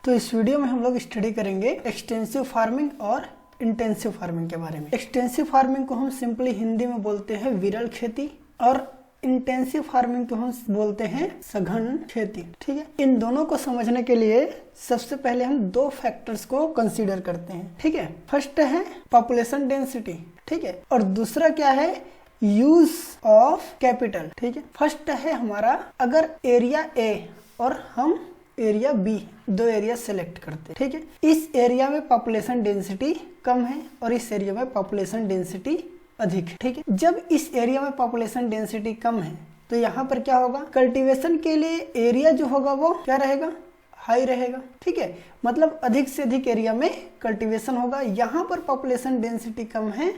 तो इस वीडियो में हम लोग स्टडी करेंगे एक्सटेंसिव फार्मिंग और इंटेंसिव फार्मिंग के बारे में। एक्सटेंसिव फार्मिंग को हम सिंपली हिंदी में बोलते हैं विरल खेती और इंटेंसिव फार्मिंग को हम बोलते हैं सघन खेती। ठीक है, इन दोनों को समझने के लिए सबसे पहले हम दो फैक्टर्स को कंसीडर करते हैं। ठीक है, फर्स्ट है पॉपुलेशन डेंसिटी, ठीक है, और दूसरा क्या है, यूज ऑफ कैपिटल। ठीक है, फर्स्ट है हमारा अगर एरिया ए और हम एरिया बी, दो एरिया सेलेक्ट करते हैं। ठीक है, इस एरिया में पॉपुलेशन डेंसिटी कम है और इस एरिया में पॉपुलेशन डेंसिटी अधिक है। ठीक है, जब इस एरिया में पॉपुलेशन डेंसिटी कम है तो यहाँ पर क्या होगा, कल्टीवेशन के लिए एरिया जो होगा वो क्या रहेगा, हाई रहेगा। ठीक है, मतलब अधिक से अधिक एरिया में कल्टीवेशन होगा। यहाँ पर पॉपुलेशन डेंसिटी कम है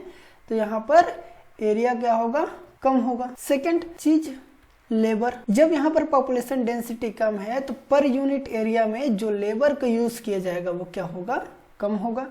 तो यहाँ पर एरिया क्या होगा, कम होगा। सेकेंड चीज लेबर, जब यहाँ पर पॉपुलेशन डेंसिटी कम है तो पर यूनिट एरिया में जो लेबर का यूज किया जाएगा वो क्या होगा, कम होगा।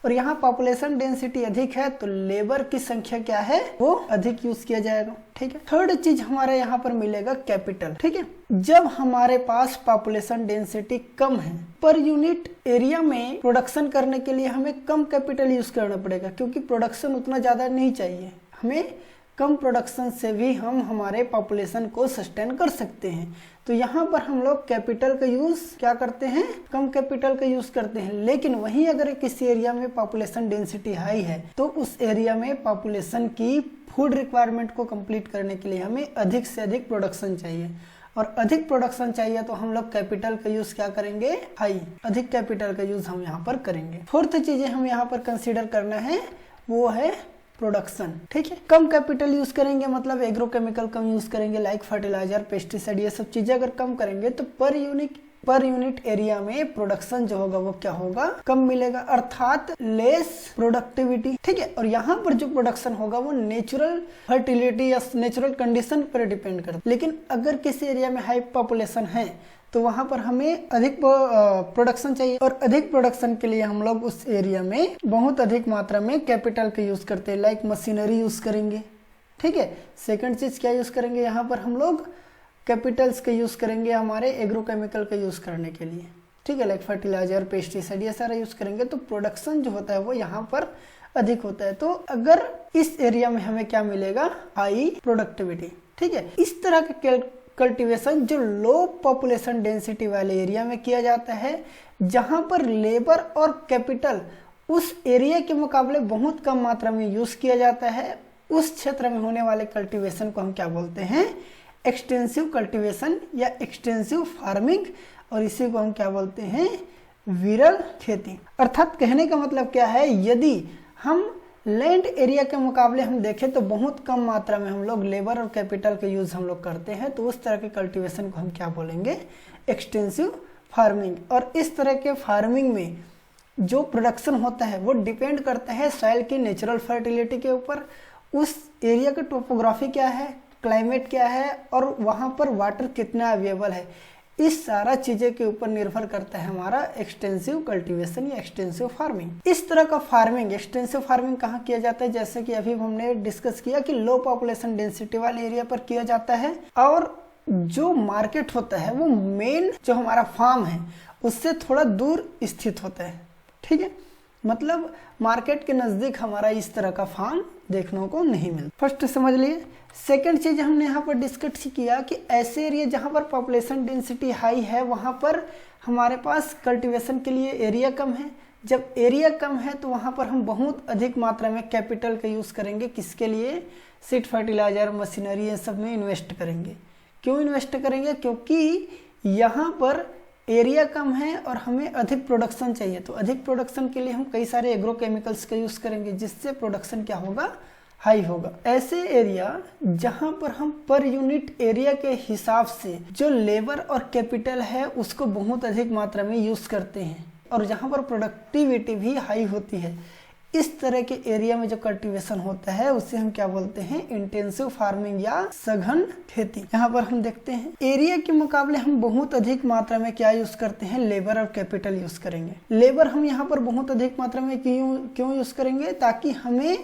और यहाँ पॉपुलेशन डेंसिटी अधिक है तो लेबर की संख्या क्या है, वो अधिक यूज किया जाएगा। ठीक है, थर्ड चीज हमारा यहाँ पर मिलेगा कैपिटल। ठीक है, जब हमारे पास पॉपुलेशन डेंसिटी कम है, पर यूनिट एरिया में प्रोडक्शन करने के लिए हमें कम कैपिटल यूज करना पड़ेगा क्योंकि प्रोडक्शन उतना ज्यादा नहीं चाहिए। हमें कम प्रोडक्शन से भी हम हमारे पॉपुलेशन को सस्टेन कर सकते हैं। तो यहाँ पर हम लोग कैपिटल का यूज क्या करते हैं, कम कैपिटल का यूज करते हैं। लेकिन वहीं अगर किसी एरिया में पॉपुलेशन डेंसिटी हाई है तो उस एरिया में पॉपुलेशन की फूड रिक्वायरमेंट को कंप्लीट करने के लिए हमें अधिक से अधिक प्रोडक्शन चाहिए, और अधिक प्रोडक्शन चाहिए तो हम लोग कैपिटल का यूज क्या करेंगे, हाई, अधिक कैपिटल का यूज हम यहाँ पर करेंगे। फोर्थ चीजें हम यहाँ पर कंसिडर करना है वो है प्रोडक्शन। ठीक है, कम कैपिटल यूज करेंगे मतलब एग्रोकेमिकल कम यूज करेंगे, लाइक फर्टिलाइजर, पेस्टिसाइड, ये सब चीजें अगर कम करेंगे तो पर यूनिट एरिया में प्रोडक्शन जो होगा वो क्या होगा, कम मिलेगा, अर्थात लेस प्रोडक्टिविटी। ठीक है, और यहाँ पर जो प्रोडक्शन होगा वो नेचुरल फर्टिलिटी या नेचुरल कंडीशन पर डिपेंड करता है। लेकिन अगर किसी एरिया में हाई पॉपुलेशन है तो वहां पर हमें अधिक प्रोडक्शन चाहिए, और अधिक प्रोडक्शन के लिए हम लोग उस एरिया में बहुत अधिक मात्रा में कैपिटल का यूज करते हैं, लाइक मशीनरी यूज करेंगे। ठीक है, सेकंड चीज क्या यूज करेंगे, यहाँ पर हम लोग कैपिटल्स का यूज करेंगे हमारे एग्रोकेमिकल का यूज करने के लिए। ठीक है, लाइक फर्टिलाइजर, पेस्टिसाइड, ये सारा यूज करेंगे तो प्रोडक्शन जो होता है वो यहाँ पर अधिक होता है। तो अगर इस एरिया में हमें क्या मिलेगा, हाई प्रोडक्टिविटी। ठीक है, इस तरह के कल्टीवेशन जो लो पॉपुलेशन डेंसिटी वाले एरिया में किया जाता है, जहां पर लेबर और कैपिटल उस एरिया के मुकाबले बहुत कम मात्रा में यूज किया जाता है, उस क्षेत्र में होने वाले कल्टीवेशन को हम क्या बोलते हैं, एक्सटेंसिव कल्टीवेशन या एक्सटेंसिव फार्मिंग, और इसी को हम क्या बोलते हैं, विरल खेती। अर्थात कहने का मतलब क्या है, यदि हम लैंड एरिया के मुकाबले हम देखें तो बहुत कम मात्रा में हम लोग लेबर और कैपिटल का यूज हम लोग करते हैं, तो उस तरह के कल्टीवेशन को हम क्या बोलेंगे, एक्सटेंसिव फार्मिंग। और इस तरह के फार्मिंग में जो प्रोडक्शन होता है वो डिपेंड करता है सॉइल की नेचुरल फर्टिलिटी के ऊपर, उस एरिया का टोपोग्राफी क्या है, क्लाइमेट क्या है, और वहाँ पर वाटर कितना अवेलेबल है, इस सारा चीजें के ऊपर निर्भर करता है हमारा एक्सटेंसिव कल्टीवेशन या एक्सटेंसिव फार्मिंग। इस तरह का फार्मिंग, एक्सटेंसिव फार्मिंग कहाँ किया जाता है, जैसे कि अभी हमने डिस्कस किया कि लो पॉपुलेशन डेंसिटी वाले एरिया पर किया जाता है, और जो मार्केट होता है वो मेन जो हमारा फार्म है उससे थोड़ा दूर स्थित होता है। ठीक है, मतलब मार्केट के नजदीक हमारा इस तरह का फार्म देखने को नहीं मिलता। फर्स्ट समझ लिए। सेकंड चीज हमने यहाँ पर डिस्कस किया कि ऐसे एरिया जहाँ पर पॉपुलेशन डेंसिटी हाई है वहाँ पर हमारे पास कल्टीवेशन के लिए एरिया कम है। जब एरिया कम है तो वहाँ पर हम बहुत अधिक मात्रा में कैपिटल का यूज करेंगे, किसके लिए, सीड फर्टिलाइजर, मशीनरी, ये सब में इन्वेस्ट करेंगे। क्यों इन्वेस्ट करेंगे, क्योंकि यहाँ पर एरिया कम है और हमें अधिक प्रोडक्शन चाहिए, तो अधिक प्रोडक्शन के लिए हम कई सारे एग्रोकेमिकल्स का यूज करेंगे, जिससे प्रोडक्शन क्या होगा, हाई होगा। ऐसे एरिया जहां पर हम पर यूनिट एरिया के हिसाब से जो लेबर और कैपिटल है उसको बहुत अधिक मात्रा में यूज करते हैं, और जहां पर प्रोडक्टिविटी भी हाई होती है, इस तरह के एरिया में जो कल्टीवेशन होता है उसे हम क्या बोलते हैं, इंटेंसिव फार्मिंग या सघन खेती। यहाँ पर हम देखते हैं एरिया के मुकाबले हम बहुत अधिक मात्रा में क्या यूज करते हैं, लेबर और कैपिटल यूज करेंगे। लेबर हम यहाँ पर बहुत अधिक मात्रा में क्यों यूज करेंगे, ताकि हमें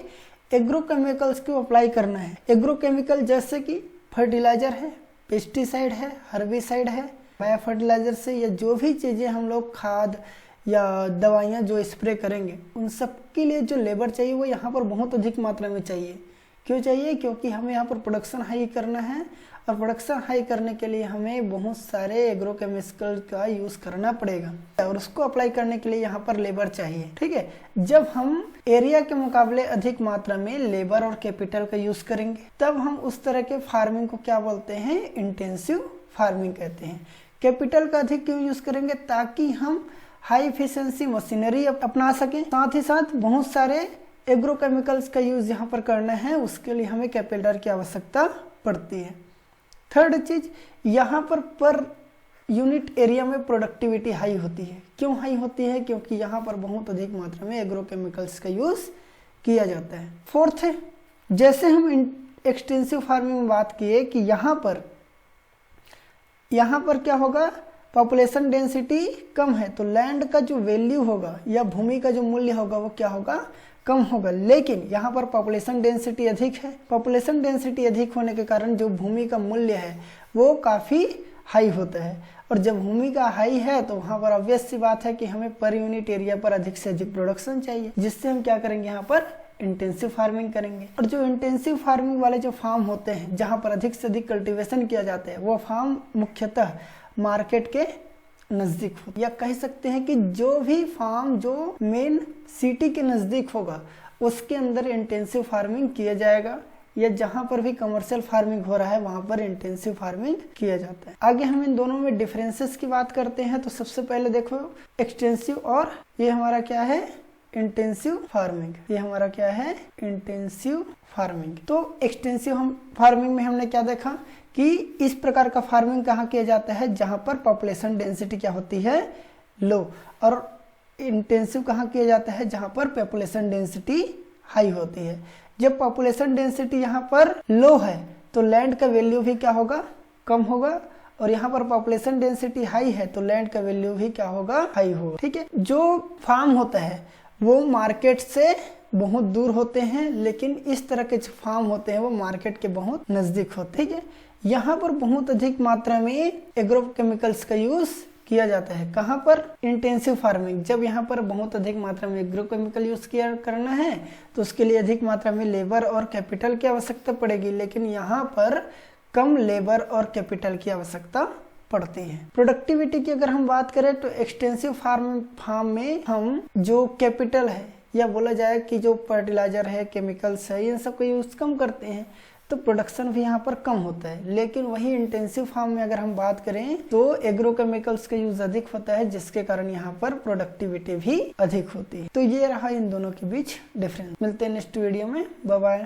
एग्रोकेमिकल्स को अप्लाई करना है। एग्रोकेमिकल जैसे कि फर्टिलाइजर है, पेस्टिसाइड है, हर्बिसाइड है, बायो फर्टिलाइजर से या जो भी चीज़ें हम लोग खाद या दवाइयाँ जो स्प्रे करेंगे उन सब के लिए जो लेबर चाहिए वो यहाँ पर बहुत अधिक मात्रा में चाहिए। क्यों चाहिए? क्योंकि हमें यहाँ पर प्रोडक्शन हाई करना है और प्रोडक्शन हाई करने के लिए हमें बहुत सारे एग्रोकेमिकल का यूज़ करना पड़ेगा और उसको अप्लाई करने के लिए यहाँ पर लेबर चाहिए। ठीक है, जब हम एरिया के मुकाबले अधिक मात्रा में लेबर और कैपिटल का यूज़ करेंगे तब हम उस तरह के फार्मिंग को क्या बोलते हैं? इंटेंसिव फार्मिंग कहते हैं। कैपिटल का अधिक क्यों यूज़ करेंगे? ताकि हम हाई एफिशिएंसी मशीनरी अपना सकें, साथ ही साथ बहुत सारे एग्रोकेमिकल्स का यूज़ यहाँ पर करना है, उसके लिए हमें कैपिटल की आवश्यकता पड़ती है। थर्ड चीज, यहाँ पर यूनिट एरिया में प्रोडक्टिविटी हाई होती है। क्यों हाई होती है? क्योंकि यहाँ पर बहुत अधिक मात्रा में एग्रोकेमिकल्स का यूज़ किया जाता है। फोर्थ है, जैसे हम एक्सटेंसिव फार्मिंग में बात किए कि यहाँ पर क्या होगा? पॉपुलेशन डेंसिटी कम है तो लैंड का जो वैल्यू होगा या भूमि का जो मूल्य होगा वो क्या होगा? कम होगा। लेकिन यहाँ पर पॉपुलेशन डेंसिटी अधिक है। पॉपुलेशन डेंसिटी अधिक होने के कारण जो भूमि का मूल्य है वो काफ़ी हाई होता है और जब भूमि का हाई है तो वहाँ पर ऑब्वियस सी बात है कि हमें पर यूनिट एरिया पर अधिक से अधिक प्रोडक्शन चाहिए, जिससे हम क्या करेंगे? यहाँ पर इंटेंसिव फार्मिंग करेंगे। और जो इंटेंसिव फार्मिंग वाले जो फार्म होते हैं जहाँ पर अधिक से अधिक कल्टीवेशन किया जाता है वो फार्म मुख्यतः मार्केट के नज़दीक हो, या कह सकते हैं कि जो भी फार्म जो मेन सिटी के नज़दीक होगा उसके अंदर इंटेंसिव फार्मिंग किया जाएगा, या जहाँ पर भी कमर्शियल फार्मिंग हो रहा है वहाँ पर इंटेंसिव फार्मिंग किया जाता है। आगे हम इन दोनों में डिफरेंसेस की बात करते हैं। तो सबसे पहले देखो एक्सटेंसिव और ये हमारा क्या है? Intensive farming. ये हमारा क्या है? Intensive farming. तो एक्सटेंसिव फार्मिंग में हमने क्या देखा कि इस प्रकार का फार्मिंग कहाँ किया जाता है? जहाँ पर पॉपुलेशन डेंसिटी क्या होती है? लो। और इंटेंसिव कहाँ किया जाता है? जहाँ पर पॉपुलेशन डेंसिटी हाई होती है। जब पॉपुलेशन डेंसिटी यहाँ पर लो है तो लैंड का वैल्यू भी क्या होगा? कम होगा, और यहाँ पर पॉपुलेशन डेंसिटी हाई है तो लैंड का वैल्यू भी क्या होगा? हाई होगा। ठीक है, जो फार्म होता है वो मार्केट से बहुत दूर होते हैं, लेकिन इस तरह के जो फार्म होते हैं वो मार्केट के बहुत नजदीक होते हैं। ठीक है, यहाँ पर बहुत अधिक मात्रा में एग्रोकेमिकल्स का यूज किया जाता है। कहाँ पर? Intensive farming. जब यहाँ पर बहुत अधिक मात्रा में एग्रोकेमिकल यूज किया करना है तो उसके लिए अधिक मात्रा में लेबर और कैपिटल की आवश्यकता पड़ेगी, लेकिन यहाँ पर कम लेबर और कैपिटल की आवश्यकता पड़ती है। प्रोडक्टिविटी की अगर हम बात करें तो एक्सटेंसिव फार्म में हम जो कैपिटल है या बोला जाए कि जो फर्टिलाइजर है, केमिकल्स है, इन सब का यूज कम करते हैं तो प्रोडक्शन भी यहाँ पर कम होता है। लेकिन वही इंटेंसिव फार्म में अगर हम बात करें तो एग्रोकेमिकल्स का यूज अधिक होता है, जिसके कारण यहाँ पर प्रोडक्टिविटी भी अधिक होती है। तो ये रहा इन दोनों के बीच डिफरेंस। मिलते हैं नेक्स्ट वीडियो में। Bye bye.